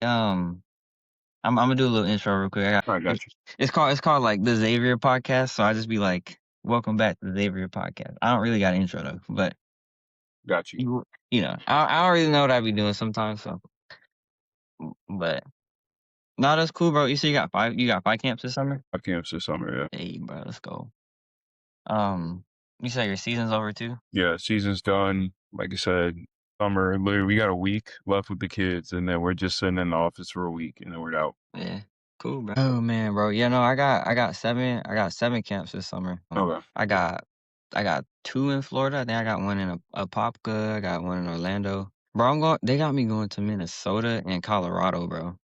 I'm gonna do a little intro real quick. I got you. It's called like the Xavier podcast. So I just be like, welcome back to the Xavier podcast. I don't really got an intro though, but Got you. I don't really know what I be doing sometimes. So, but no, that's cool, bro. You see, you got 5 camps this summer. I camps this summer, yeah. Hey, bro, let's go. You said your season's over too. Yeah, season's done. Like I said, summer, literally, we got a week left with the kids, and then we're just sitting in the office for a week, and then we're out. Yeah, cool, bro. Oh man, bro. Yeah, no, I got 7 camps this summer. Okay. I got 2 in Florida. Then I got one in Apopka. I got one in Orlando. Bro, they got me going to Minnesota and Colorado, bro.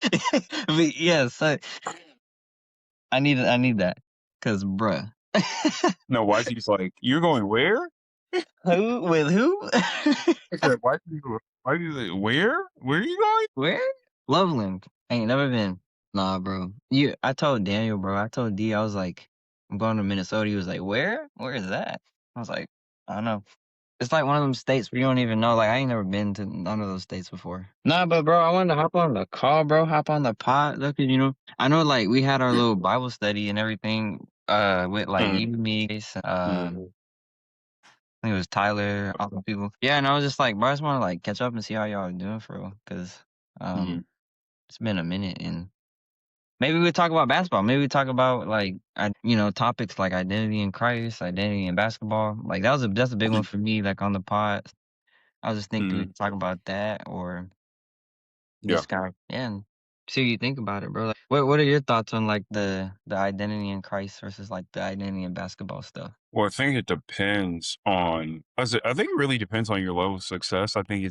But yeah, so I need that, cause bruh. No, YG's like, you're going where? Who with who? I said, YG's like, where? Where are you going? Where? Loveland. I ain't never been. Nah, bro. I told Daniel, bro. I told D, I was like, I'm going to Minnesota. He was like, where? Where is that? I was like, I don't know. It's like one of them states where you don't even know. Like, I ain't never been to none of those states before. Nah, but bro, I wanted to hop on the call, bro. Hop on the pod. Look, I know, like, we had our little Bible study and everything, with like you, me, I think it was Tyler, all the people. Yeah, and I was just like, bro, I just want to like catch up and see how y'all are doing for real, because it's been a minute, and maybe we talk about basketball. Maybe we talk about like topics like identity in Christ, identity in basketball. Like that's a big one for me. Like on the pod, I was just thinking we could talk about that, or Yeah. just kind of and see what you think about it, bro. Like, what are your thoughts on like the identity in Christ versus like the identity in basketball stuff? Well, I think it depends on, I think it really depends on your level of success. I think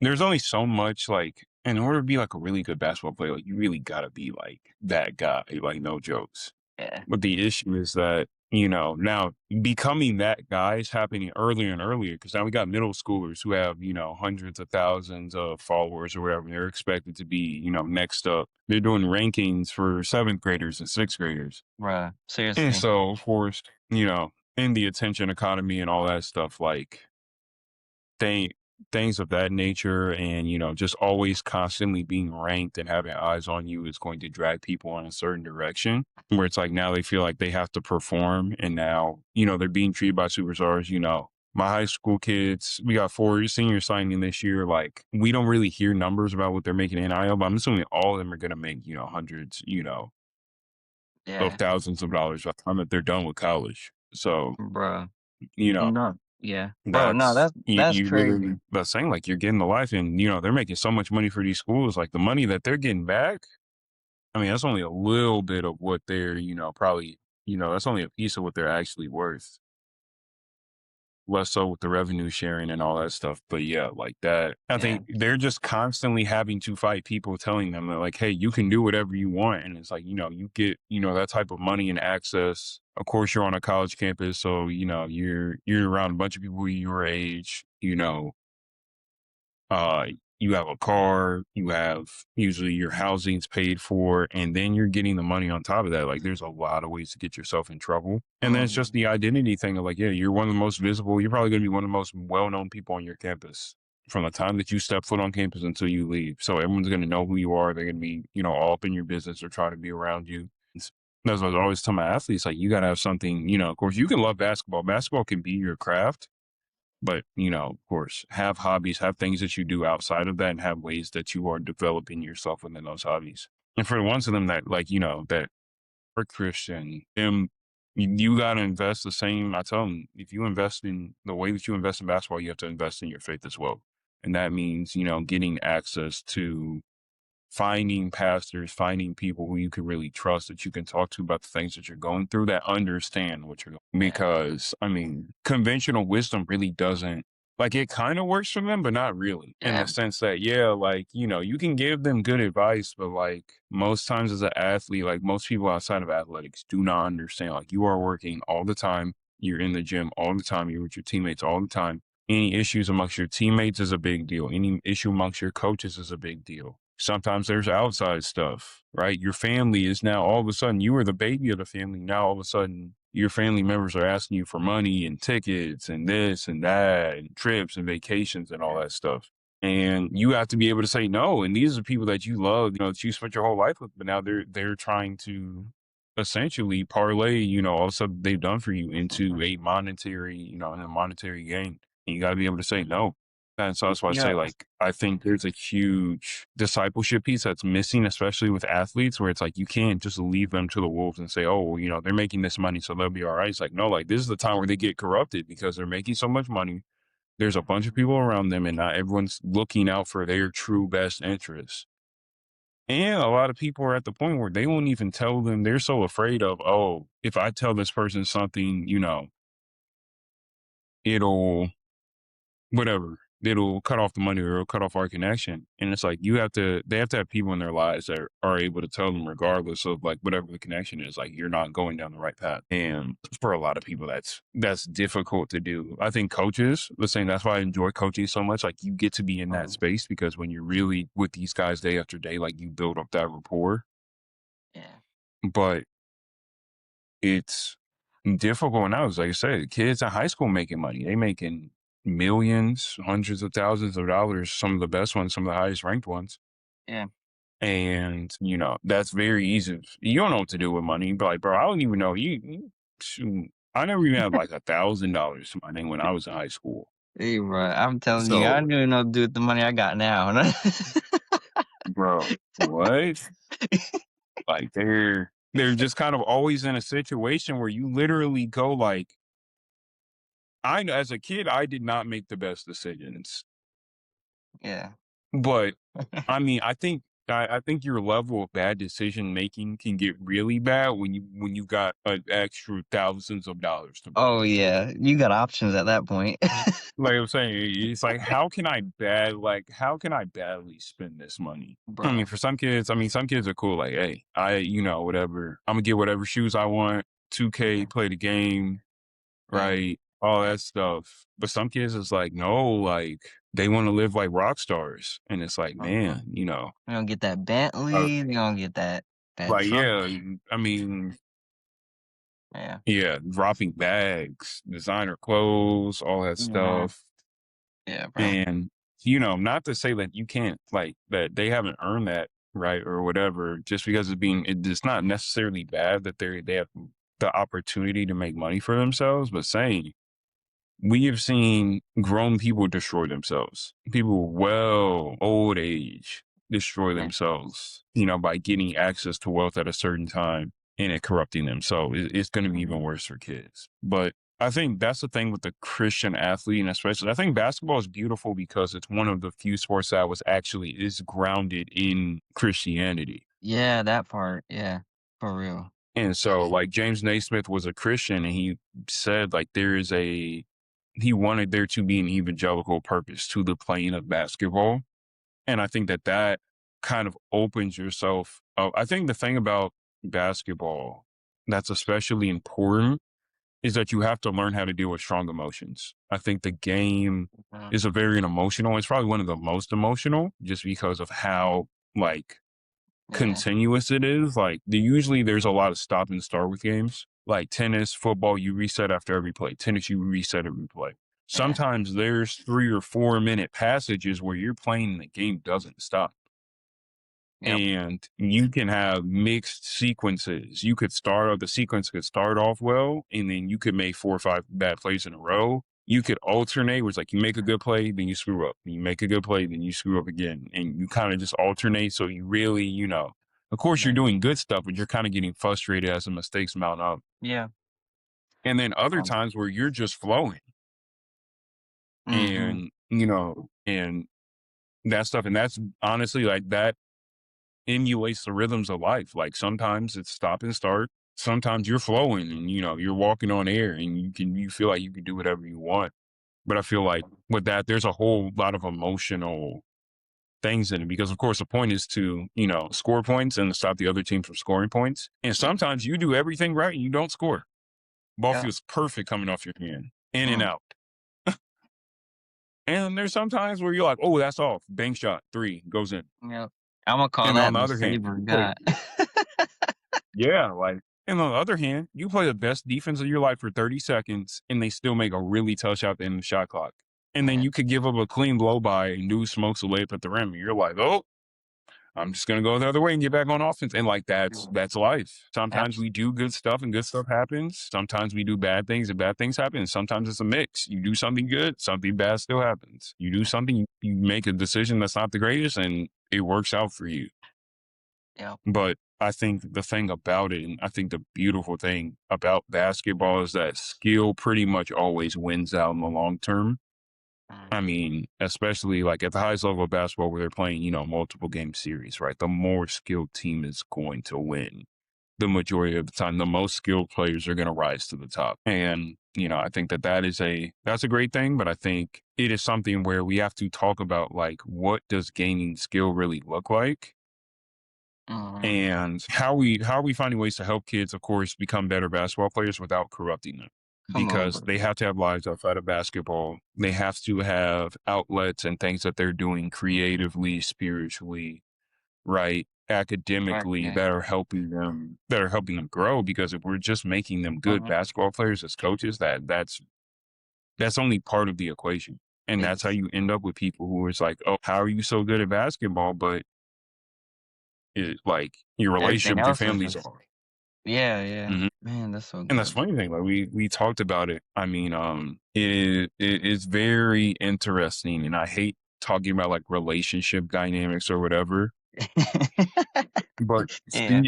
there's only so much, like, in order to be like a really good basketball player, like, you really gotta be like that guy, like, no jokes. Yeah, But the issue is that, now becoming that guy is happening earlier and earlier, because now we got middle schoolers who have, hundreds of thousands of followers or whatever. They're expected to be, next up. They're doing rankings for 7th graders and 6th graders. bro. And Seriously, so, of course, in the attention economy and all that stuff, like, things of that nature, and just always constantly being ranked and having eyes on you is going to drag people in a certain direction, where it's like now they feel like they have to perform, and now they're being treated by superstars. My high school kids, we got 4 seniors signing this year. Like, we don't really hear numbers about what they're making in NIL, but I'm assuming all of them are going to make hundreds of yeah, thousands of dollars by the time that they're done with college. So bro. you know No, yeah, bro. No, that's you crazy. literally, that's saying, like, you're getting the life, and they're making so much money for these schools. Like, the money that they're getting back, I mean, that's only a little bit of what they're probably, that's only a piece of what they're actually worth. Less so with the revenue sharing and all that stuff. But yeah, like that, I Yeah, think they're just constantly having to fight people telling them that, like, hey, you can do whatever you want. And it's like, you get, that type of money and access. Of course, you're on a college campus, so you're around a bunch of people your age. Uh, you have a car, you have usually your housing's paid for, and then you're getting the money on top of that. Like, there's a lot of ways to get yourself in trouble. And then it's just the identity thing of, like, yeah, you're one of the most visible. You're probably going to be one of the most well-known people on your campus from the time that you step foot on campus until you leave. So everyone's going to know who you are. They're going to be, all up in your business or try to be around you. That's what I always tell my athletes, like, you got to have something, of course, you can love basketball. Basketball can be your craft. But, of course, have hobbies, have things that you do outside of that, and have ways that you are developing yourself within those hobbies. And for the ones of them that, like, that are Christian, you got to invest the same. I tell them, if you invest in the way that you invest in basketball, you have to invest in your faith as well. And that means, getting access to finding pastors, finding people who you can really trust, that you can talk to about the things that you're going through, that understand what you're going. Because, I mean, conventional wisdom really doesn't, like, it kind of works for them, but not really. In the sense that, yeah, like, you can give them good advice, but, like, most times as an athlete, like, most people outside of athletics do not understand. Like, you are working all the time. You're in the gym all the time. You're with your teammates all the time. Any issues amongst your teammates is a big deal. Any issue amongst your coaches is a big deal. Sometimes there's outside stuff, right? Your family is now, all of a sudden, you were the baby of the family. Now, all of a sudden, your family members are asking you for money and tickets and this and that and trips and vacations and all that stuff. And you have to be able to say no. And these are people that you love, that you spent your whole life with, but now they're trying to essentially parlay, all the stuff they've done for you into a monetary, in a monetary gain. And you gotta be able to say no. And so that's why I say, Yeah. like, I think there's a huge discipleship piece that's missing, especially with athletes, where it's like you can't just leave them to the wolves and say, oh, well, they're making this money, so they'll be all right. It's like, no, like this is the time where they get corrupted because they're making so much money. There's a bunch of people around them, and not everyone's looking out for their true best interests. And a lot of people are at the point where they won't even tell them. They're so afraid of, oh, if I tell this person something, it'll whatever. It'll cut off the money or it'll cut off our connection. And it's like they have to have people in their lives that are able to tell them, regardless of like whatever the connection is, like you're not going down the right path. And for a lot of people, that's difficult to do. I think coaches, the same, that's why I enjoy coaching so much. Like you get to be in that Oh, space because when you're really with these guys day after day, like you build up that rapport. yeah. But it's difficult now. As like I said, kids in high school making money. They making millions, hundreds of thousands of dollars, some of the best ones, some of the highest ranked ones. Yeah. And, that's very easy. You don't know what to do with money. But like, bro, I don't even know. Shoot, I never even had like $1,000 to my name when I was in high school. Hey, bro, I'm telling you, I So, don't even know what to do with the money I got now. bro, what? Like they're just kind of always in a situation where you literally go like, as a kid, I did not make the best decisions. Yeah. But I mean, I think your level of bad decision making can get really bad when you got an extra thousands of dollars to blow. Oh, yeah. You got options at that point. Like I'm saying, it's like how can I badly spend this money? I mean, Bro. for some kids, some kids are cool. Like, hey, whatever, I'm gonna get whatever shoes I want. 2K, Yeah. play the game, Yeah. right? All Yeah. that stuff. But some kids is like, no, like they want to live like rock stars. And it's like, Uh-huh. man, They're gonna get that uh, Bentley. They're gonna get that like, truck. yeah, I mean, Yeah. yeah, dropping bags, designer clothes, all that Yeah. stuff. Yeah, bro. And, not to say that you can't, like, that they haven't earned that, right? Or whatever, just because it's not necessarily bad that they have the opportunity to make money for themselves, but saying, we have seen grown people destroy themselves. People well old age destroy Yeah. themselves, by getting access to wealth at a certain time and it corrupting them. So it's going to be even Mhm. worse for kids. But I think that's the thing with the Christian athlete, and especially I think basketball is beautiful because it's one of the few sports that is grounded in Christianity. Yeah, that part. Yeah. For real. And so like James Naismith was a Christian and he said like he wanted there to be an evangelical purpose to the playing of basketball. And I think that kind of opens yourself up. I think the thing about basketball that's especially important is that you have to learn how to deal with strong emotions. I think the game Mhm. is a very emotional. It's probably one of the most emotional just because of how like Yeah. continuous it is. Like usually there's a lot of stop and start with games. Like tennis, football, you reset after every play. Tennis, you reset every play. Yeah. Sometimes there's 3 or 4 minute passages where you're playing and the game doesn't stop. Yep. And you can have mixed sequences. The sequence could start off well, and then you could make 4 or 5 bad plays in a row. You could alternate, where it's like you make a good play, then you screw up. You make a good play, then you screw up again. And you kind of just alternate. So you really, of course you're Yeah. doing good stuff, but you're kind of getting frustrated as the mistakes mount up. Yeah. And then other Um, times where you're just flowing mhm. and, and that stuff. And that's honestly like that emulates the rhythms of life. Like sometimes it's stop and start. Sometimes you're flowing and you're walking on air and you feel like you can do whatever you want. But I feel like with that, there's a whole lot of emotional things in it because of course the point is to, score points and to stop the other team from scoring points. And Yeah. sometimes you do everything right and you don't score. Ball Yeah. feels perfect coming off your hand, in and Mm. out. And there's sometimes where you're like, oh, that's off. Bank shot, three goes in. Yep. Imma call And on that the the other hand, saber you play gut. Yeah, like, and on the other hand, you play the best defense of your life for 30 seconds and they still make a really tough shot at the end of the shot clock. And then Yeah. you could give up a clean blow by and dude smokes a layup at the rim. And you're like, oh, I'm just gonna go the other way and get back on offense. And like that's life. Sometimes we do good stuff and good stuff happens. Sometimes we do bad things and bad things happen. Sometimes it's a mix. You do something good, something bad still happens. You do something, you make a decision that's not the greatest, and it works out for you. Yep. But I think the thing about it, and I think the beautiful thing about basketball is that skill pretty much always wins out in the long term. I Mhm. mean, especially like at the highest level of basketball where they're playing, multiple game series, right? The more skilled team is going to win. The majority of the time, the most skilled players are going to rise to the top. And, I think that's a great thing, but I think it is something where we have to talk about like, what does gaining skill really look like? Mhm. And how are we finding ways to help kids, of course, become better basketball players without corrupting them? Come on, Because bro. they have to have lives outside of basketball. They have to have outlets and things that they're doing creatively, spiritually, right? Right, Academically yeah. that are helping them grow. Because if we're just making them good Mhm. basketball players as coaches, that's only part of the equation. And that's how It's you end up with people who is like, oh, how are you so good at basketball? But like your relationship everything with your else is families just are. yeah, yeah. Mhm. Man, that's so And that's good. funny thing, like we talked about it. I mean, it is very interesting, and I hate talking about like relationship dynamics or whatever, but Yeah.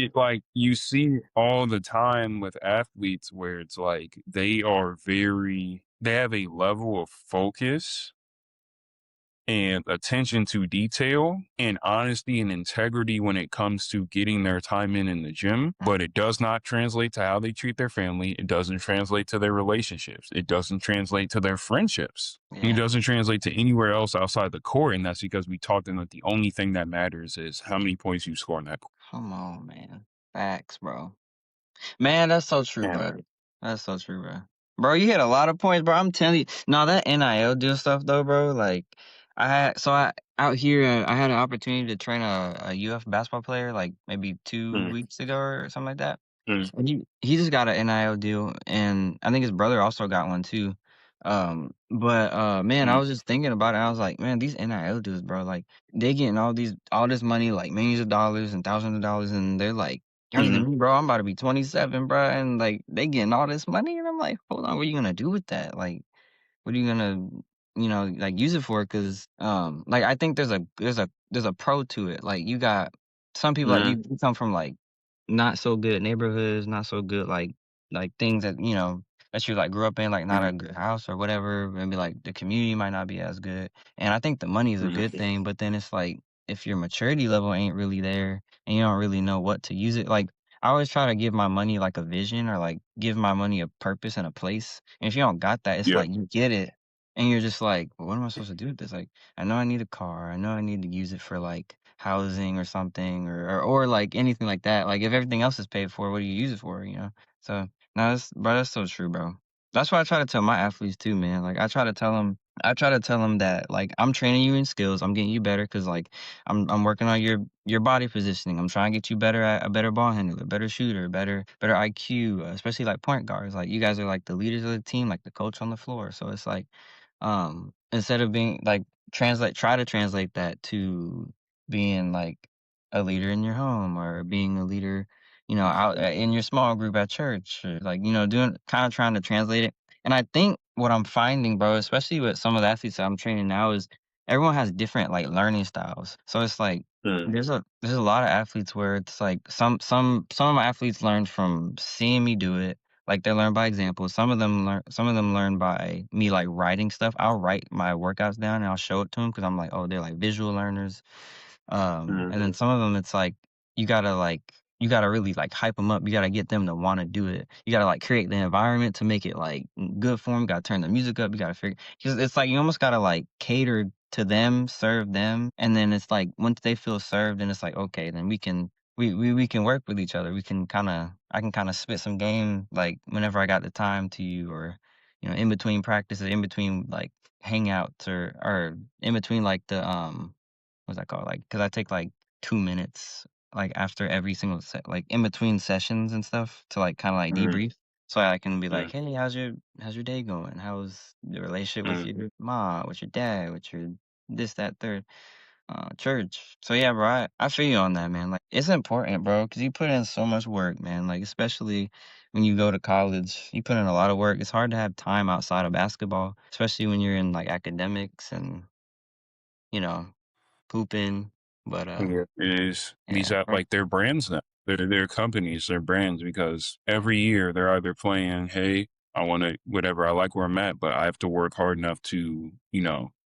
you see it all the time with athletes where it's like they have a level of focus and attention to detail and honesty and integrity when it comes to getting their time in the gym, but it does not translate to how they treat their family. It doesn't translate to their relationships. It doesn't translate to their friendships. It Yeah. doesn't translate to anywhere else outside the court. And that's because we talked in that the only thing that matters is how many points you score in that court. Come on, man. Facts, bro. Man, that's so true, bro. And That's so true, bro. Bro, you hit a lot of points, bro. I'm telling you. No, that NIL deal stuff though, bro. Like, I out here, I had an opportunity to train a UF basketball player like maybe two mm, weeks ago or something like that. mm, And he just got an NIL deal, and I think his brother also got one too. But man, I mm, was just thinking about it. I was like, man, these NIL dudes, bro, like they getting all this money, like millions of dollars and thousands of dollars, and they're like younger mm, than me, bro. I'm about to be 27, bro, and like they getting all this money, and I'm like, hold on, what are you gonna do with that? Like, what are you gonna, like use it for? Because like I think there's a pro to it. Like you got some people like mm, you come from like not so good neighborhoods, not so good like things that that you like grew up in, like not mm, a good house or whatever. Maybe like the community might not be as good. And I think the money is a mm, good thing, but then it's like if your maturity level ain't really there and you don't really know what to use it, like I always try to give my money like a vision or like give my money a purpose and a place. And if you don't got that, it's yeah. like you get it and you're just like, well, what am I supposed to do with this? Like, I know I need a car. I know I need to use it for like housing or something or like anything like that. Like if everything else is paid for, what do you use it for? So no, that's so true, bro. That's why I try to tell my athletes too, man. Like I try to tell them that like I'm training you in skills. I'm getting you better because like I'm working on your body positioning. I'm trying to get you better at a better ball handler, better shooter, better IQ, especially like point guards. Like you guys are like the leaders of the team, like the coach on the floor. So it's like instead of being like try to translate that to being like a leader in your home or being a leader, out in your small group at church, or like, doing kind of trying to translate it. And I think what I'm finding, bro, especially with some of the athletes that I'm training now, is everyone has different like learning styles. So it's like Mm, there's a lot of athletes where it's like some of my athletes learn from seeing me do it, like, they learn by example. Some of them learn by me, like, writing stuff. I'll write my workouts down, and I'll show it to them because 'cause I'm like, "Oh, they're, like, visual learners." mm, And then some of them, it's like, you gotta really, like, hype them up. You gotta get them to wanna do it. You gotta, like, create the environment to make it, like, good for them. You gotta turn the music up. You gotta figure 'cause it's like you almost gotta, like, cater to them, serve them, and then it's like once they feel served, then it's like, "Okay, then we can work with each other. I can kinda spit some game, like, whenever I got the time to you or, in between practices, in between, like, hangouts or in between, like, what's that called? Like, cause I take, like, 2 minutes, like, after every single set like, in between sessions and stuff to, like, kinda, like, mm, debrief. So I can be Yeah. like, "Hey, how's your day going? How's the relationship with Mm. your mom, with your dad, with your this, that, third, church?" So yeah, bro, I feel you on that, man. Like it's important, bro, because you put in so much work, man. Like especially when you go to college, you put in a lot of work. It's hard to have time outside of basketball, especially when you're in like academics and you know pooping. But Yeah. It is these yeah, are bro. like they're brands now. They're companies, they're brands because every year they're either playing, hey, I want to whatever, I like where I'm at, but I have to work hard enough to,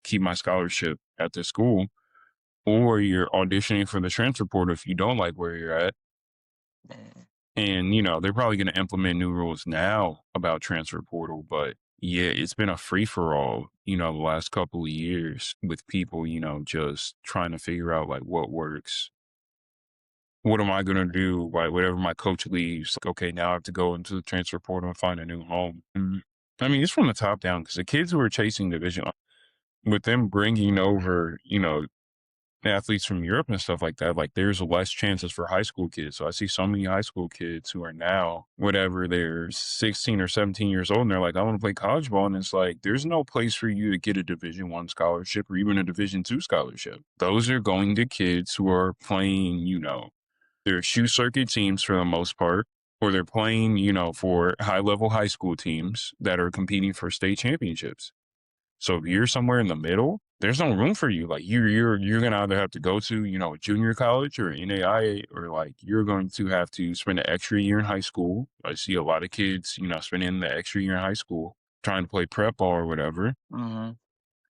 keep my scholarship at this school, or you're auditioning for the transfer portal if you don't like where you're at. Man. And, they're probably going to implement new rules now about transfer portal, but yeah, it's been a free for all, the last couple of years with people, just trying to figure out like what works. What am I going to do? Like, whatever my coach leaves, like, okay, now I have to go into the transfer portal and find a new home. I mean, it's from the top down because the kids who are chasing division, with them bringing over, athletes from Europe and stuff like that, like there's less chances for high school kids. So I see so many high school kids who are now, whatever, they're 16 or 17 years old and they're like, I want to play college ball. And it's like, there's no place for you to get a Division 1 scholarship or even a Division 2 scholarship. Those are going to kids who are playing, their shoe circuit teams for the most part, or they're playing, for high level high school teams that are competing for state championships. So if you're somewhere in the middle, there's no room for you. Like you're gonna either have to go to, a junior college or NAIA, or like you're going to have to spend an extra year in high school. I see a lot of kids, spending the extra year in high school trying to play prep ball or whatever. Mhm.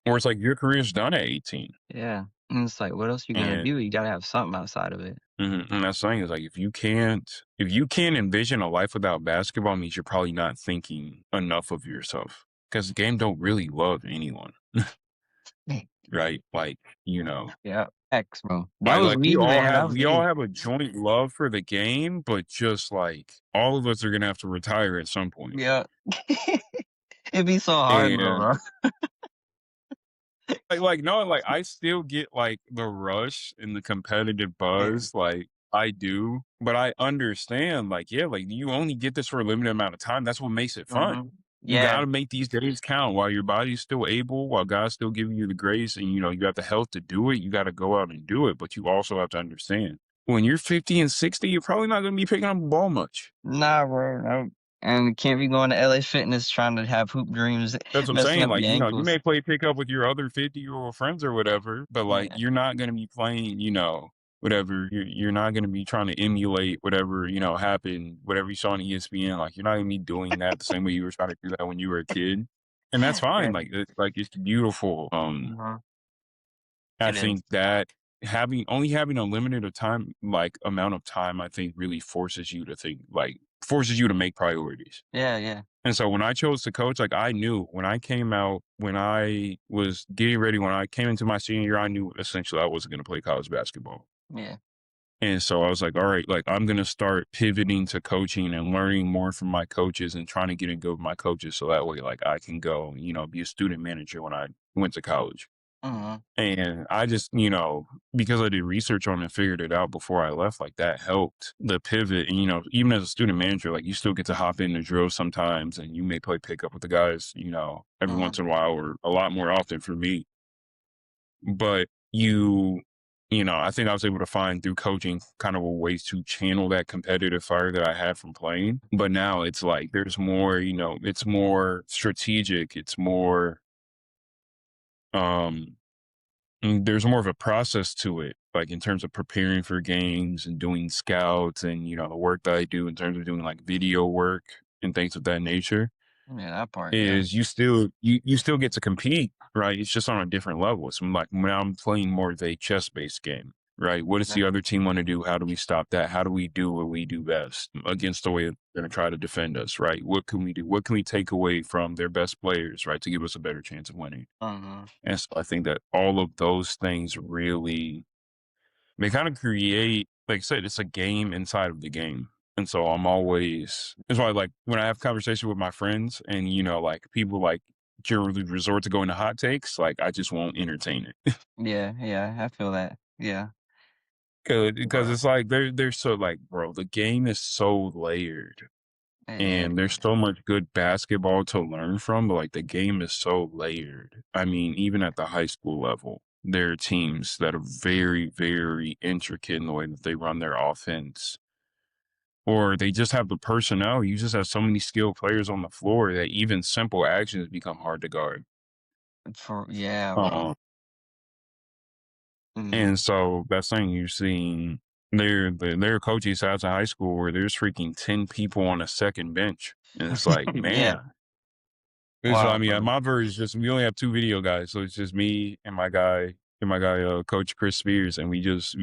Or it's like your career's done at 18. Yeah. And it's like, what else you gonna And do? You gotta have something outside of it. and that's the thing is like if you can't envision a life without basketball, means you're probably not thinking enough of yourself. Because the game don't really love anyone. Right? Like, Yeah. X, bro. That like was like we me, all man. have That was we all me. have a joint love for the game, but just like all of us are gonna have to retire at some point. Yeah. It'd be so hard, And bro. like no, like I still get like the rush and the competitive Yeah. buzz, like I do, but I understand, like, yeah, like you only get this for a limited amount of time. That's what makes it fun. Mhm. You Yeah. gotta make these days count while your body's still able, while God's still giving you the grace and you got the health to do it, you gotta go out and do it. But you also have to understand when you're 50 and 60, you're probably not gonna be picking up a ball much. Nah, bro. No. And can't be going to LA Fitness trying to have hoop dreams, That's what I'm messing saying. up Like, your you ankles. may play pickup with your other 50-year-old friends or whatever, but like, Yeah. you're not going to be playing, whatever. You're not going to be trying to emulate whatever, happened, whatever you saw on ESPN. Like, you're not going to be doing that the same way you were trying to do that when you were a kid. And that's fine. Yeah. It's beautiful. Mhm. I It is. think that having a limited of time, like amount of time, I think really forces you to think, like forces you to make priorities. Yeah, yeah. And so when I chose to coach, like I knew when I came out, when I was getting ready, when I came into my senior year, I knew essentially I wasn't going to play college basketball. Yeah. And so I was like, all right, like I'm going to start pivoting to coaching and learning more from my coaches and trying to get in good with my coaches. So that way, like I can go, be a student manager when I went to college. Mhm. And I just, because I did research on it and figured it out before I left, like that helped the pivot. And, even as a student manager, like you still get to hop in the drill sometimes and you may play pickup with the guys, every Mhm. once in a while or a lot more often for me. But I think I was able to find through coaching kind of a ways to channel that competitive fire that I had from playing. But now it's like there's more, it's more strategic, it's more, um, there's more of a process to it, like in terms of preparing for games and doing scouts and, the work that I do in terms of doing like video work and things of that nature Yeah, that part, yeah. is you still get to compete, right? It's just on a different level. So like when I'm playing more of a chess based game, right? What does Yeah. the other team want to do? How do we stop that? How do we do what we do best against the way they're going to try to defend us, right? What can we do? What can we take away from their best players, right, to give us a better chance of winning? Mhm. And so I think that all of those things really they kind of create, like I said, it's a game inside of the game. And so I'm always it's why like when I have conversation with my friends and like people like generally resort to going to hot takes, like I just won't entertain it. Yeah, yeah, I feel that. Yeah. Because But it's like they're so like, bro, the game is so layered. Yeah, and there's so much good basketball to learn from, but like the game is so layered. I mean, even at the high school level, there are teams that are very, very intricate in the way that they run their offense, or they just have the personnel. You just have so many skilled players on the floor that even simple actions become hard to guard. yeah, bro. Uh, Hmm. and so that's thing you're seeing there are coaches out of high school where there's freaking 10 people on a second bench. And it's like, Yeah, man. And so I wow, mean, at bro. my version is just we only have two video guys. So it's just me and my guy, Coach Chris Spears, and we just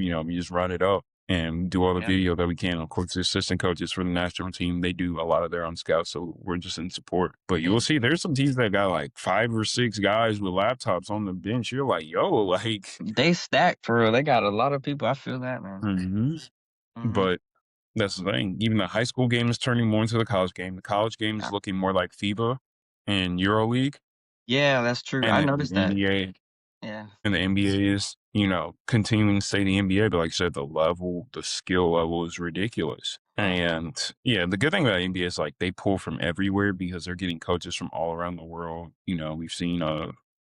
run it up and do all the Yeah. video that we can. Of course, the assistant coaches for the national team, they do a lot of their own scouts, so we're just in support. But you Yeah. will see there's some teams that got like 5 or 6 guys with laptops on the bench. You're like, yo, like They stack for real. They got a lot of people. I feel that, man. mhm. Hmm. But that's the thing. Even the high school game is turning more into the college game. The college game is looking more like FIBA and EuroLeague, Yeah, that's true. and I then the noticed that. NBA Yeah. and the NBA is, continuing to stay the NBA, but like I said, the skill level is ridiculous. And yeah, the good thing about NBA is like they pull from everywhere because they're getting coaches from all around the world. We've seen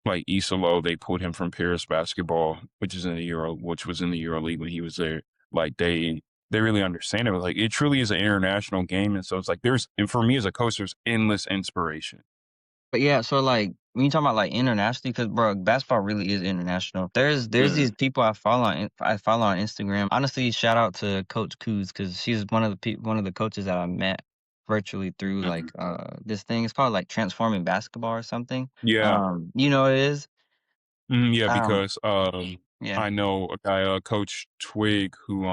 like Isolo, they pulled him from Paris basketball, which was in the Euro League when he was there. Like they really understand it. But like it truly is an international game. And so it's like and for me as a coach, there's endless inspiration. But yeah, so like when you talk about like internationally, because bro, basketball really is international. There's these Mm, people I follow on Instagram. Honestly, shout out to Coach Kuz because she's one of the coaches that I met virtually through mm. like this thing. It's called like Transforming Basketball or something. Yeah. You know what it is? Yeah, Um, because yeah, I know a guy, Coach Twig, who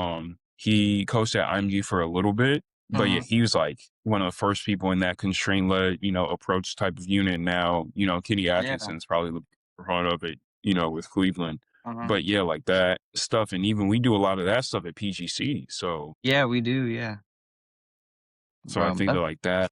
he coached at IMG for a little bit, but yeah, hmm, he was like one of the first people in that constraint led, approach type of unit. Now, Kenny yeah, Atkinson's probably the front of it, with Cleveland. hmm, But yeah, like that stuff, and even we do a lot of that stuff at PGC. yeah, we do, yeah, So I bro. think that like that,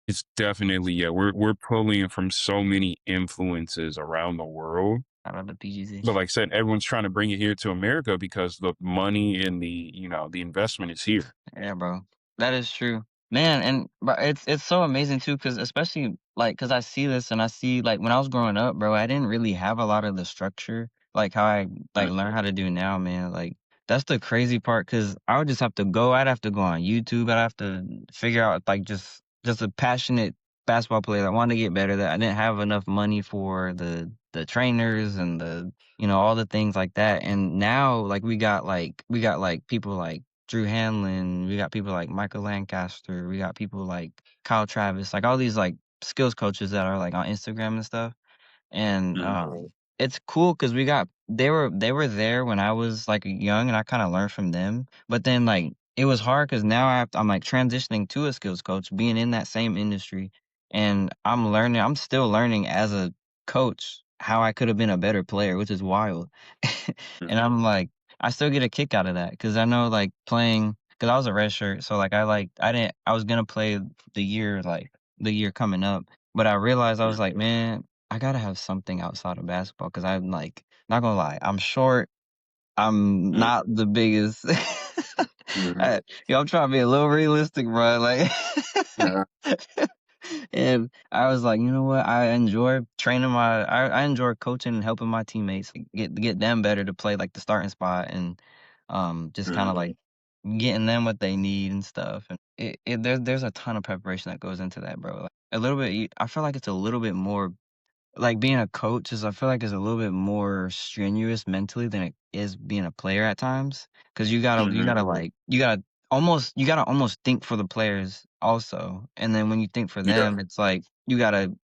it's definitely yeah, we're pulling from so many influences around the world. I love the PGC. But like I said, everyone's trying to bring it here to America because the money and the investment is here. Yeah, bro. That is true. Man, and but it's so amazing too, cause especially like, cause I see this and I see like when I was growing up, bro, I didn't really have a lot of the structure, like how I like Mm, learn how to do now, man. Like that's the crazy part, cause I would just have to go, I'd have to go on YouTube, I'd have to figure out like just a passionate basketball player that wanted to get better, that I didn't have enough money for the trainers and all the things like that. And now like we got like people like Drew Hanlon, we got people like Michael Lancaster, we got people like Kyle Travis, like all these like skills coaches that are like on Instagram and stuff. And mm, it's cool because they were there when I was like young and I kind of learned from them. But then like it was hard because now I'm like transitioning to a skills coach, being in that same industry, and I'm still learning as a coach how I could have been a better player, which is wild. mm, And I'm like, I still get a kick out of that because I know like playing because I was a red shirt, so like I was gonna play the year coming up, but I realized I was mm, like, man, I gotta have something outside of basketball because I'm like, not gonna lie, I'm short. I'm mm, not the biggest. mm, I'm trying to be a little realistic, bro. Like, yeah, and I was like, you know what? I enjoy coaching and helping my teammates get them better to play like the starting spot and just kind mm, of like getting them what they need and stuff. And there's a ton of preparation that goes into that, bro. Like, a little bit. I feel like it's a little bit more like being a coach is I feel like is a little bit more strenuous mentally than it is being a player at times because mhm, you gotta almost think for the players also, and then when you think for yeah, them it's like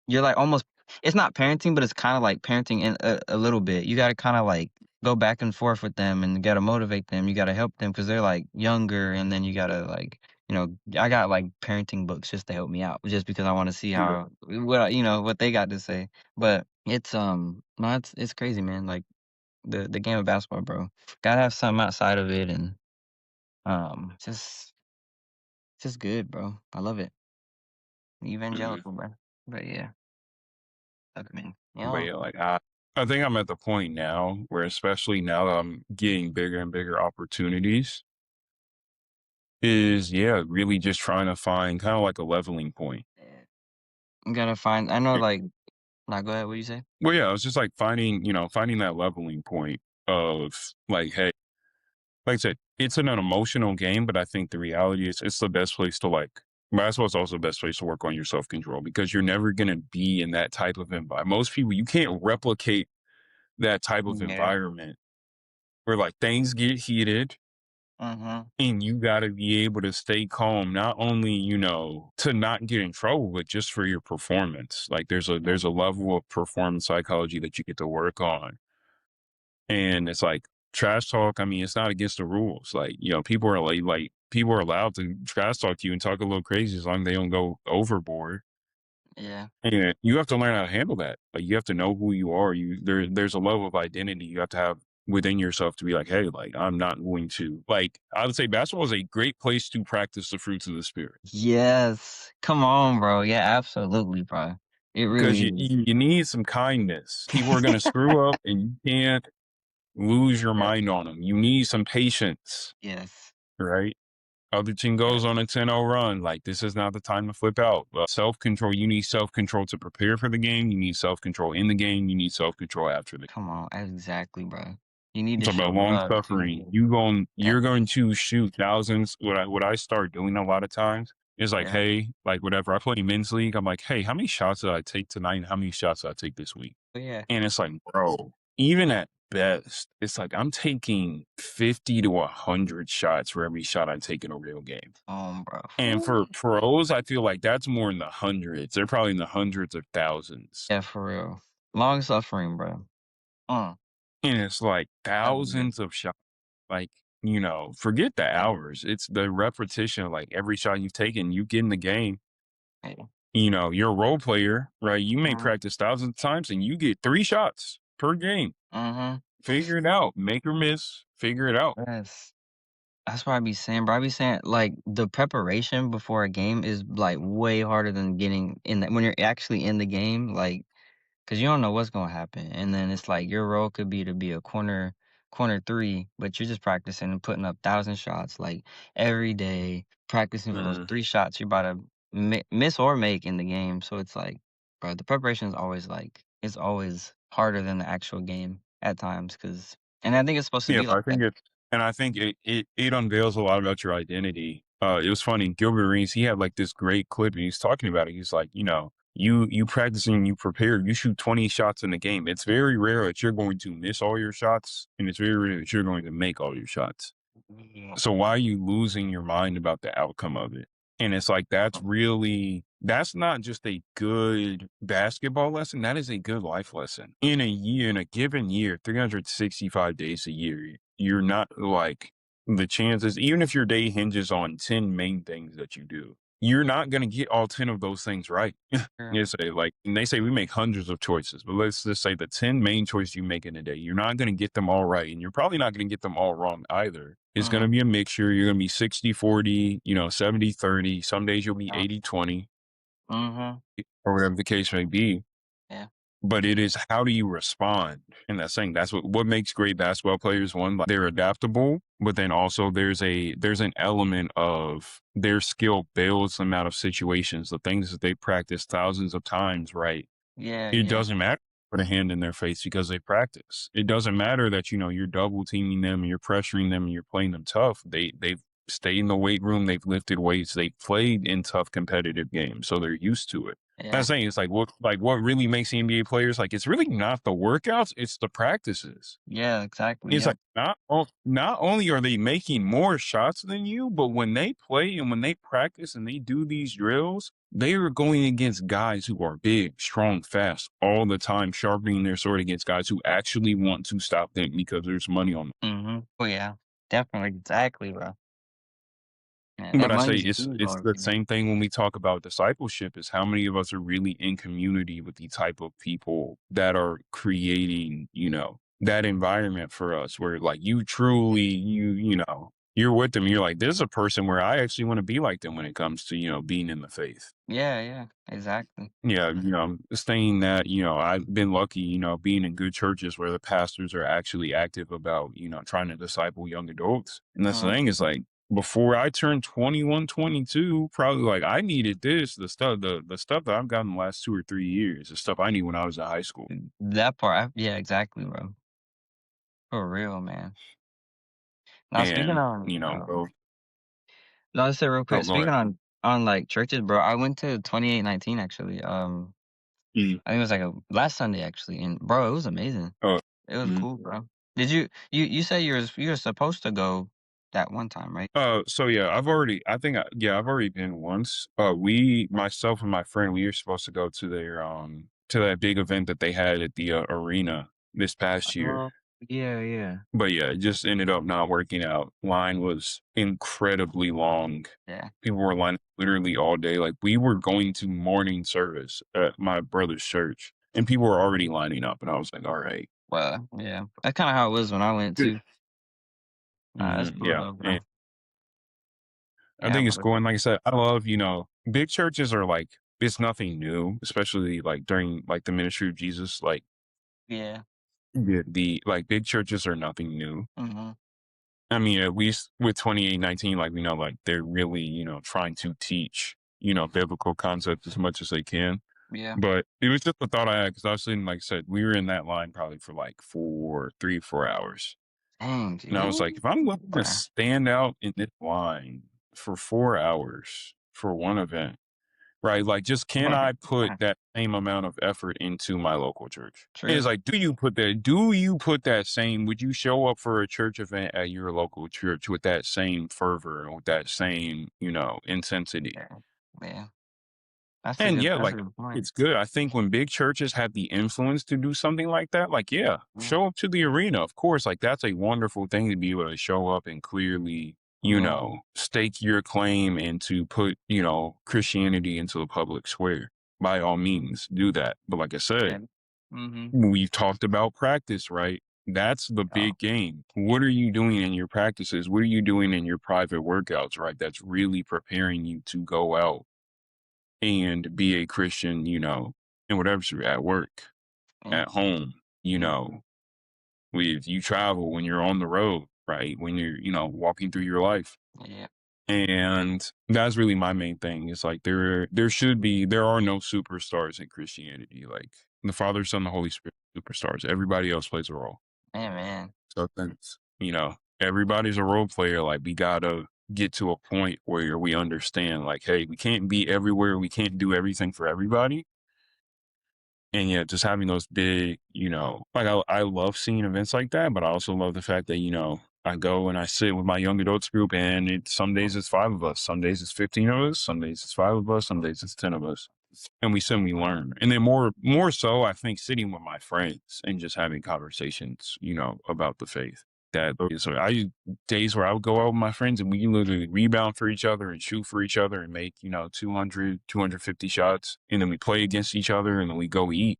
you're like almost, it's not parenting but it's kind of like parenting in a little bit. You gotta kind of like go back and forth with them and you gotta motivate them, you gotta help them because they're like younger, and then you gotta like I got like parenting books just to help me out just because I want to see yeah, how what they got to say. But it's no, it's crazy, man. Like the game of basketball, bro. Gotta have something outside of it, and just good, bro. I love it. mhm. Evangelical, bro. But yeah, I mean, But yeah, like I think I'm at the point now where, especially now that I'm getting bigger and bigger opportunities, is, yeah, really just trying to find kind of like a leveling point. Yeah. You gotta find. I know, like, nah, go ahead. What you say? Well, yeah, it's just like finding, finding that leveling point of like, hey, like I said, it's an emotional game, but I think the reality is it's the best place to like basketball is also the best place to work on your self control because you're never gonna be in that type of environment. Most people you can't replicate that type of Yeah. environment where like things get heated Mm-hmm. and you gotta be able to stay calm, not only, to not get in trouble, but just for your performance. Like there's a level of performance psychology that you get to work on. And it's like trash talk, I mean, it's not against the rules. Like, people are like people are allowed to trash talk to you and talk a little crazy as long as they don't go overboard. Yeah. And you have to learn how to handle that. Like you have to know who you are. There's a level of identity you have to have within yourself to be like, hey, like I'm not going to like I would say basketball is a great place to practice the fruits of the spirit. Yes. Come on, bro. Yeah, absolutely, bro. It Because really is. you need some kindness. People are gonna screw up and you can't lose your Yes. mind on them. You need some patience, Yes. right? Other team goes Yes. on a 10-0 run. Like this is not the time to flip out. Self control. You need self control to prepare for the game. You need self control in the game. You need self control after the. Come on. Exactly, bro. You need to Talk show about long love suffering. too. Yeah. You're going to shoot thousands. What I start doing a lot of times is like, Yeah. hey, like whatever. I play men's league. I'm like, hey, how many shots did I take tonight? And how many shots did I take this week? But yeah. And it's like, bro, even at best, it's like I'm taking 50 to 100 shots for every shot I take in a real game. Bro. And Whew. for pros, I feel like that's more in the hundreds. They're probably in the hundreds of thousands. Yeah, for real. Long suffering, bro. Mm. And it's like Gotta be good. thousands of shots. Like, forget the Yeah. hours. It's the repetition. Like every shot you've taken, you get in the game. Yeah. You're a role player, right? You may Mm-hmm. practice thousands of times and you get 3 shots per game. Mm-hmm. Figure it out. Make or miss. Figure it out. Yes. That's what I be saying, bro. I be saying like the preparation before a game is like way harder than getting in when you're actually in the game. Like, cause you don't know what's gonna happen, and then it's like your role could be to be a corner three, but you're just practicing and putting up 1,000 shots like every day, practicing for those Mm. 3 shots you're about to miss or make in the game. So it's like, bro, the preparation is always like it's always harder than the actual game at times, cause and I think it's supposed to Yeah, be like I that. think it unveils a lot about your identity. It was funny. Gilbert Arenas, he had like this great clip, and he's talking about it. He's like, you practicing, you prepare, you shoot 20 shots in the game. It's very rare that you're going to miss all your shots, and it's very rare that you're going to make all your shots. Yeah. So why are you losing your mind about the outcome of it? And it's like that's not just a good basketball lesson. That is a good life lesson. In a given year, 365 days a year, you're not like the chances, even if your day hinges on 10 main things that you do, you're not going to get all 10 of those things right. Yeah. You say like, and they say we make hundreds of choices, but let's just say the 10 main choices you make in a day, you're not going to get them all right. And you're probably not going to get them all wrong either. It's going to Mhm. be a mixture. You're going to be 60-40, 70-30. Some days you'll be Yeah. 80-20 Mhm. or whatever the case may be. Yeah. But it is how do you respond? And that's saying that's what makes great basketball players. One, like they're adaptable, but then also there's an element of their skill builds them out of situations, the things that they practice thousands of times, right? Yeah, It yeah. doesn't matter put a hand in their face because they practice. It doesn't matter that you're double teaming them and you're pressuring them and you're playing them tough. They've stayed in the weight room, they've lifted weights, they've played in tough competitive games, so they're used to it. I'm Yeah. saying it's like what really makes the NBA players like it's really not the workouts, it's the practices. Yeah, exactly, It's yep. like not only are they making more shots than you, but when they play and when they practice and they do these drills, they are going against guys who are big, strong, fast all the time, sharpening their sword against guys who actually want to stop them because there's money on them. Mhm. Oh, yeah. Definitely, exactly, bro. Yeah, But that I say money's it's huge it's over the there. same thing when we talk about discipleship is how many of us are really in community with the type of people that are creating, that environment for us where like you truly you're with them. You're like, this is a person where I actually want to be like them when it comes to, being in the faith. Yeah, yeah, exactly. Yeah, saying that, I've been lucky, being in good churches where the pastors are actually active about, trying to disciple young adults. And that's the Mhm. thing is like before I turned 21, 22, probably like I needed this, the stuff that I've gotten the last 2 or 3 years, the stuff I need when I was in high school. That part, yeah, exactly, bro. For real, man. Now speaking And, on, bro. no, I said real Oh, quick. go Speaking ahead. on like churches, bro. I went to 2819 actually. Mhm. I think it was like a last Sunday actually, and bro, it was amazing. Oh, It was mhm. cool, bro. Did you said you were supposed to go that one time, right? So yeah, I've already been once. Myself and my friend, we were supposed to go to to that big event that they had at the arena this past year. Oh, yeah, yeah, But yeah, it just ended up not working out. Line was incredibly long. yeah. People were lining literally all day. Like we were going to morning service at my brother's church, and people were already lining up, and I was like, all right. Well, yeah. That's kind of how it was when I went too. Nah, that's cool Yeah. though, bro. And I Yeah, think it's bro. cool. And like I said, I love, big churches are like, it's nothing new, especially like during like the ministry of Jesus. Like Yeah. the like big churches are nothing new. Mhm. I mean, at least with 2819, like we know, like they're really, trying to teach, biblical concepts as much as they can. Yeah. But it was just a thought I had because I was sitting, like I said, we were in that line probably for like 4 3 4 hours. Dang, And I was like, dude. if I'm looking to Bruh. stand out in this line for 4 hours for one event, right? Like, just can I put Yeah. that same amount of effort into my local church? It's True. like, would you show up for a church event at your local church with that same fervor and with that same, intensity? Yeah. Yeah. That's a And good. yeah, That's a like good point. it's good. I think when big churches have the influence to do something like that, like, yeah, Yeah. show up to the arena. Of course, like that's a wonderful thing to be able to show up and clearly, Yeah. stake your claim and to put, Christianity into the public square. By all means, do that. But like I Yeah. said, Mhm. we've talked about practice, right? That's the Oh, big game. What are you doing in your practices? What are you doing in your private workouts, right? That's really preparing you to go out and be a Christian, in whatever at work, yeah. at home, Mhm. with you travel when you're on the road, right? When you're, walking through your life. Yeah. And that's really my main thing. It's like there are no superstars in Christianity. Like the Father, Son, the Holy Spirit, superstars. Everybody else plays a role. Man. So that's, everybody's a role player. Like we gotta get to a point where we understand, like, hey, we can't be everywhere. We can't do everything for everybody. And yeah, just having those big, like I love seeing events like that, but I also love the fact that, I go and I sit with my young adults group and some days it's 5 of us, some days it's 15 of us, some days it's 5 of us, some days it's 10 of us. And we sit and we learn. And then more so, I think sitting with my friends and just having conversations, about the faith. So days where I would go out with my friends and we literally rebound for each other and shoot for each other and make, 200, 250 shots. And then we play against each other and then we go eat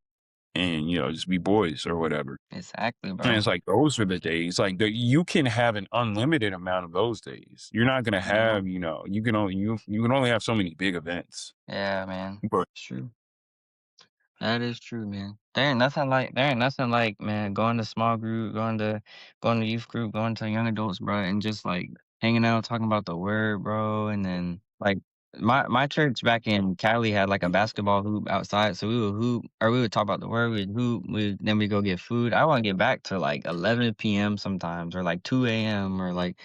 and, just be boys or whatever. Exactly, And bro. it's like, those are the days, like you can have an unlimited amount of those days. You're not going to Mhm. have, you can only have so many big events, Yeah, man. but It's true. That is true, man. There ain't nothing like, man, going to small group, going to youth group, going to young adults, bro, and just like hanging out, talking about the word, bro. And then like my church back in Cali had like a basketball hoop outside, so we would hoop or we would talk about the word, we'd hoop, then we go get food. I want to get back to like 11 p.m. sometimes or like 2 a.m. or like,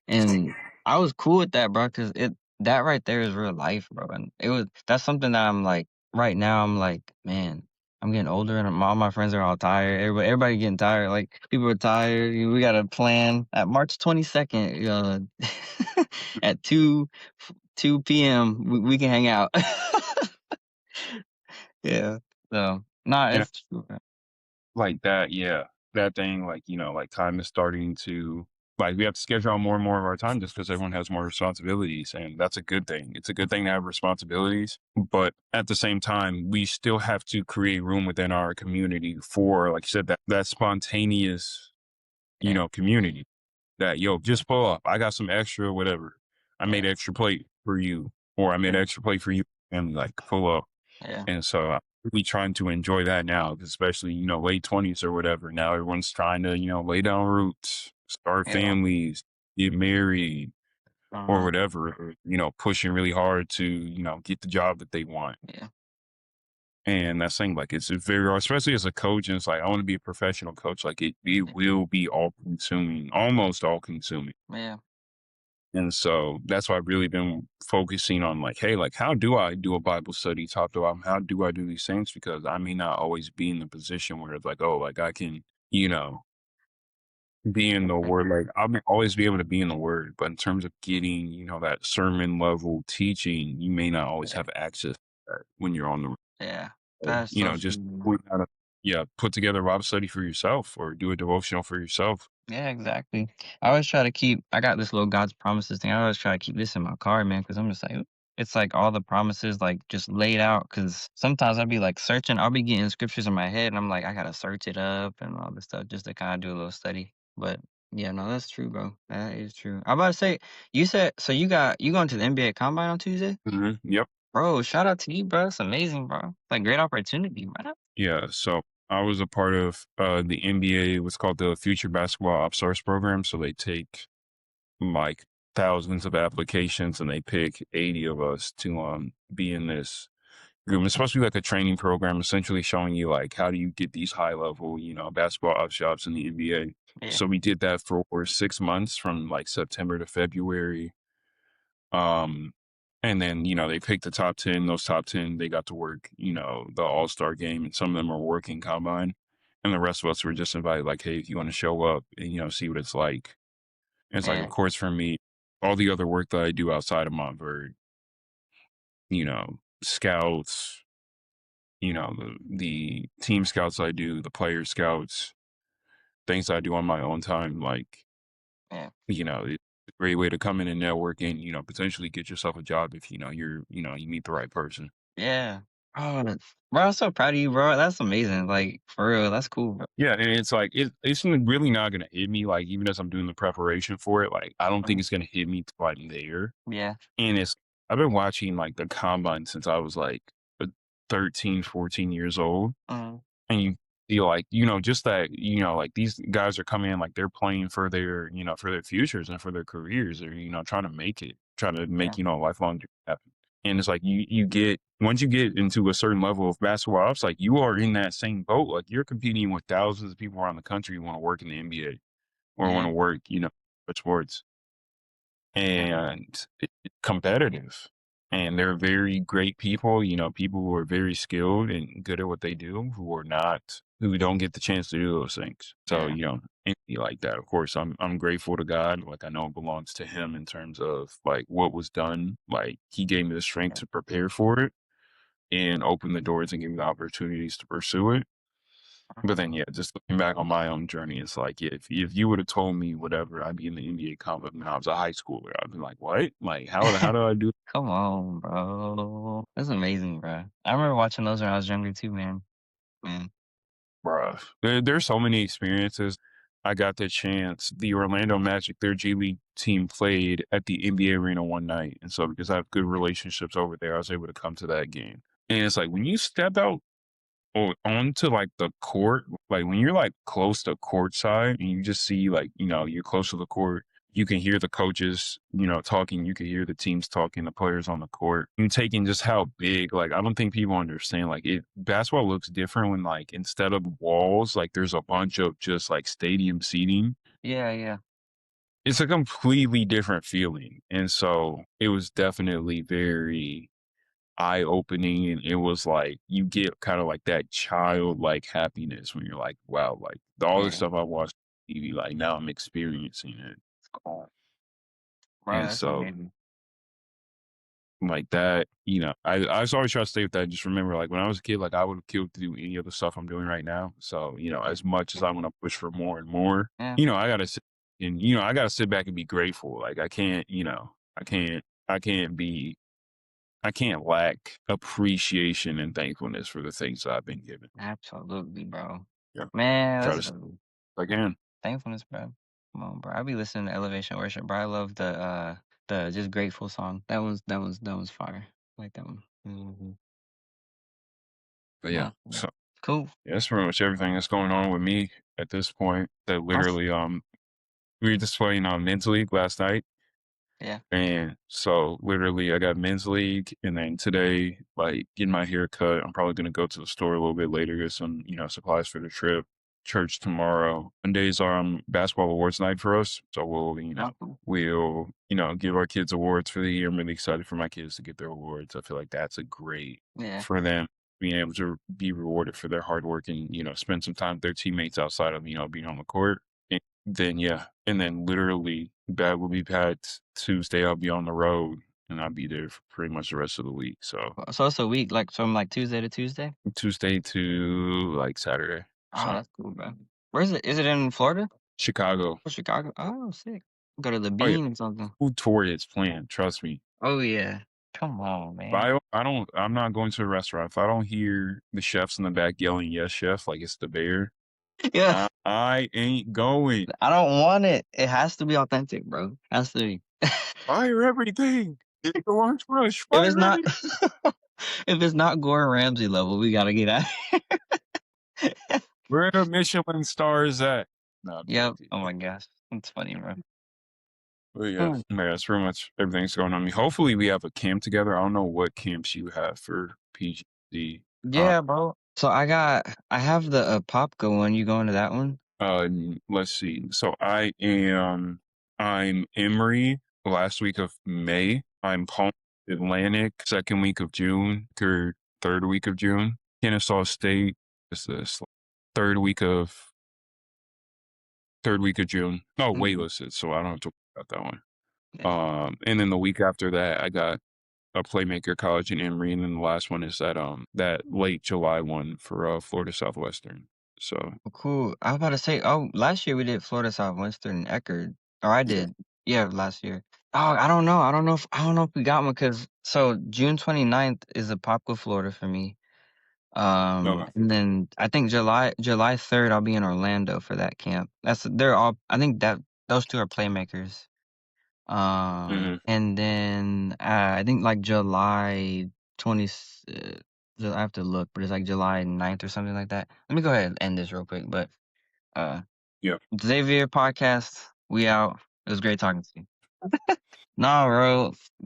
and I was cool with that, bro, because that right there is real life, bro. And that's something that I'm like right now. I'm like, man, I'm getting older, and all my friends are all tired. Everybody getting tired. Like people are tired. We got a plan at March 22nd, at 2 p.m. We can hang out. Yeah. So nah, yeah, it's true, bro. like that, yeah. That thing, like, like time is starting to, like, we have to schedule out more and more of our time just because everyone has more responsibilities. And that's a good thing. It's a good thing to have responsibilities. But at the same time, we still have to create room within our community for, like you said, that spontaneous, Yeah, community that, yo, just pull up. I got some extra, whatever. I made yeah, extra plate for you, or I made true. extra plate for you. And like, pull up. Yeah, And so I'm really trying to enjoy that now, especially, late 20s or whatever. Now everyone's trying to, lay down roots, start yeah, families, get married, or Uh-huh. whatever, or, pushing really hard to, get the job that they want. Yeah. And that's saying like it's a very hard, especially as a coach, and it's like I want to be a professional coach. Like it will be all consuming, almost all consuming. Yeah. And so that's why I've really been focusing on like, hey, like how do I do a Bible study top to bottom? How do I do these things? Because I may not always be in the position where it's like, oh, like I can, be in the Mhm. word. Like I'll always be able to be in the word. But in terms of getting, that sermon level teaching, you may not always Yeah. have access to that when you're on the Yeah. so, That's so just true. put together a Bible study for yourself or do a devotional for yourself. Yeah, exactly. I always try to keep I got this little God's promises thing. I always try to keep this in my car, man, because I'm just like, it's like all the promises like just laid out. Because sometimes I'll be like searching, I'll be getting scriptures in my head, and I'm like, I gotta search it up and all this stuff just to kind of do a little study. But yeah, no, that's true, bro. That is true. I'm about to say, you said so you going to the NBA Combine on Tuesday, Yep. bro? Shout out to you, bro. It's amazing, bro. Like great opportunity, bro. Yeah. So I was a part of the NBA, what's called the Future Basketball Opt program. So they take like thousands of applications and they pick 80 of us to be in this group. It's supposed to be like a training program, essentially showing you like how do you get these high level, basketball ops jobs in the NBA. Yeah, So we did that for 6 months from like September to February. Um, and then, they picked the top 10. Those top 10, they got to work, the all-star game, and some of them are working combine. And the rest of us were just invited, like, hey, if you want to show up and, see what it's like. And it's like, of man, course, for me, all the other work that I do outside of Montverde, scouts, the team scouts I do, the player scouts, things I do on my own time, like, man. it's a great way to come in and network and, potentially get yourself a job if, you meet the right person. Yeah. Oh, bro, I'm so proud of you, bro. That's amazing. Like, for real, that's cool, bro. Yeah, and it's like it's really not gonna hit me, like, even as I'm doing the preparation for it, like, I don't think Mhm. it's gonna hit me till I'm there, Yeah. and I've been watching, like, the combine since I was, like, 13, 14 years old. Mhm. And you feel like, just that, like these guys are coming in, like they're playing for their, for their futures and for their careers or, trying to make it, trying to Yeah. make, a lifelong dream happen. And it's like you get once you get into a certain level of basketball ops, like you are in that same boat. Like you're competing with thousands of people around the country who want to work in the NBA or want Yeah. to work, for sports Yeah. and it's competitive. And they're very great people, people who are very skilled and good at what they do, who don't get the chance to do those things. So, Yeah. anything like that. Of course, I'm grateful to God. Like I know it belongs to Him in terms of like what was done. Like He gave me the strength Yeah. to prepare for it and open the doors and give me the opportunities to pursue it. But then, yeah, just looking back on my own journey, it's like, yeah, if you would have told me whatever, I'd be in the NBA combat when I was a high schooler, I'd be like, what? Like, how do I do, Come on, bro. That's amazing, bro. I remember watching those when I was younger too, man. Man. bruh? There's so many experiences. I got the chance. The Orlando Magic, their G League team played at the NBA arena one night, and so because I have good relationships over there, I was able to come to that game. And it's like when you step out onto, like, the court, like, when you're, like, close to courtside and you just see, like, you're close to the court, you can hear the coaches, talking, you can hear the teams talking, the players on the court. You take in just how big, like, I don't think people understand, like, basketball looks different when, like, instead of walls, like, there's a bunch of just, like, stadium seating. Yeah, yeah. It's a completely different feeling, and so it was definitely very eye-opening, and it was like you get kinda like that childlike happiness when you're like, "Wow," like, all the Yeah. stuff I watched on TV, like, now I'm experiencing it, It's cool. Bro, and that's so, amazing. like that, I just always try to stay with that, just remember, like, when I was a kid, like, I would've killed to do any of the stuff I'm doing right now, so, Yeah. as much as I wanna push for more and more, Yeah. I gotta sit back and be grateful, like, I can't, I can't be I can't lack appreciation and thankfulness for the things that I've been given. Absolutely, bro. Yeah. Man, Try that's to stay again. thankfulness, bro. Come on, bro. I be listening to Elevation Worship, bro. I love the just grateful song. That was fire. I like that one. But yeah, No, so cool. yeah, that's pretty much everything that's going on with me at this point. That That's literally we were just playing on Men's League last night Yeah. And so literally I got men's league and then today, like getting my hair cut. I'm probably gonna go to the store a little bit later, get some, supplies for the trip. Church tomorrow. Mondays are basketball awards night for us. So Awesome. give our kids awards for the year. I'm really excited for my kids to get their awards. I feel like that's a great Yeah. for them being able to be rewarded for their hard work and, spend some time with their teammates outside of, being on the court. Then yeah, and then literally that will be packed Tuesday. I'll be on the road and I'll be there for pretty much the rest of the week. So So it's a week, like from like Tuesday to Tuesday? Tuesday to like Saturday. Oh, So that's cool, bro. Where is it? Is it in Florida Chicago. or Chicago? Oh, sick. Go to the Oh yeah, Bean or something. food tour is planned. Trust me. Oh yeah. Come on, If man. I'm not going to a restaurant. If I don't hear the chefs in the back yelling, "Yes, chef," like it's the bear, Yeah. I ain't going. I don't want it. It has to be authentic, bro. Has to be. Fire everything. It's the orange rush. If it's Fire not everything. if it's not Gordon Ramsay level, we gotta get out. Where the Michelin stars at? No, I'm Yep. joking. Oh my gosh. That's funny, bro. But yeah, Hmm. yeah, that's pretty much everything's going on. I mean, hopefully we have a camp together. I don't know what camps you have for PGD. Yeah, bro. So I have the Popka one. You going to that one? Let's see. So I'm Emory last week of May. I'm Palm Atlantic second week of June or third week of June. Kennesaw State is this third week of June. No, Mhm. waitlisted, so I don't have to worry about that one. Yeah. And then the week after that, I got a Playmaker College in Emory, and then the last one is that late July one for Florida Southwestern. So Oh, cool. I was about to say, oh, last year we did Florida Southwestern and Eckerd. Or I yeah, did. Yeah, last year. Oh, I don't know. I don't know if we got one because so June 29th is a Popka, Florida for me. okay, And then I think July 3rd I'll be in Orlando for that camp. They're all I think that those two are playmakers. hmm And then I think like July 20 I have to look, but it's like July 9th or something like that. Let me go ahead and end this real quick, but uh yeah. Xavier podcast, we out. It was great talking to you. No, bro.